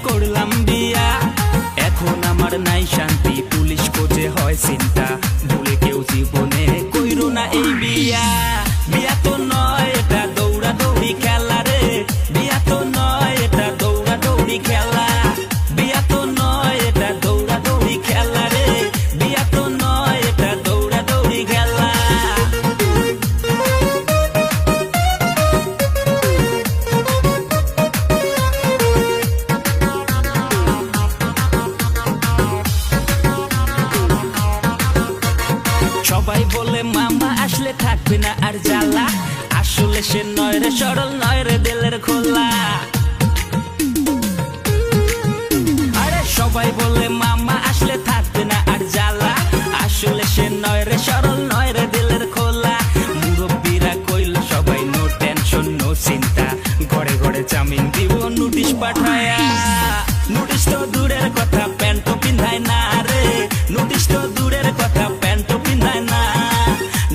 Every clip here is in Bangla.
করলাম বিয়া, এখন আমার নাই শান্তি, পুলিশ কোচে হয় চিন্তা, ভুলে কেউ জীবনে কইরো না এই বিয়া। বিয়া তো নয় এটা দৌড়া দৌড়ি খেলা রে, বিয়া তো নয় এটা দৌড়া দৌড়ি খেলা, বিয়া তো নয় এটা দৌড়া দৌড়ি খেলা রে, বিয়া তো নয় এটা দৌড়া দৌড়ি খেলা। সবাই বলে মামা আসলে থাকবে না আর জ্বালা, আসলে সে নয় রে সরল, নয় রে দিলের খোলা। আরে সবাই বলে মামা আসলে থাকবে না আর জ্বালা, আসলে সে নয় রে সরল, নয় রে দিলের খোলা। মুরব্বীরা কইল সবাই নো টেনশন নো চিন্তা, ঘরে ঘরে জামিন দিব নোটিশ পাঠায়া। নোটিশ তো দূরের কথা প্যান্ট পিন্ধায় না রে, নোটিশ তো দূরের কথা প্যান্ট পিন্ধায় না,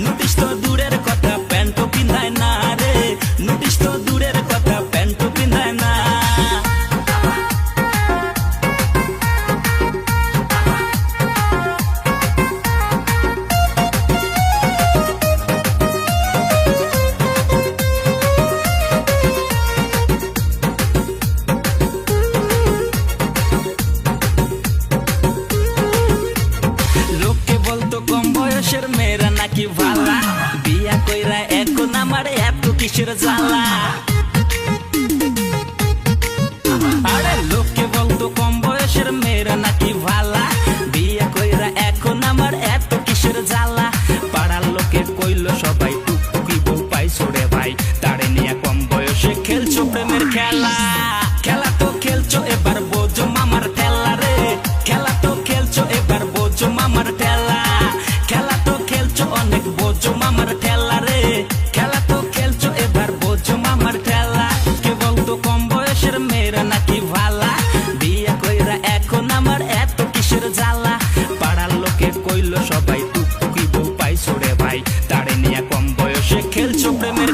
নোটিশ তো দূরের কথা প্যান্ট পিন্ধায় না রে, নোটিশ তো দূরের কথা প্যান্ট পিন্ধায় না। লোকে বলতো কম বয়সের মেয়েরা নাকি ভালা, বিয়া কইরা এখন আমার এত কিসের জ্বালা। আরে লোকে বলতো কম বয়সের মেয়েরা নাকি ভালা, বিয়া কইরা এখন আমার এত কিসের জ্বালা। পাড়ার লোকে কইলো সবাই টুকটুকি বউ পাইছো রে ভাই, তারে নিয়ে কম বয়সে খেলছো প্রেমের খেলা। খেলা তো খেলছো এবার বোঝো মামার ঠেলা রে, খেলা তো খেলছো এবার বোঝো মামার ঠেলা, খেলা তো খেলছো অনেক বোঝো মামার ঠেলা রে, খেলা তো খেলছো এবার বোঝো মামার ঠেলা। কে বলতো কম বয়সের মেয়েরা নাকি ভালা, বিয়া কইরা এখন আমার এত কিসের জ্বালা। পাড়ার লোকে কইলো সবাই টুকটুকি বউ পাইছো রে ভাই, তারে নিয়ে কম বয়সে খেলছো প্রেমের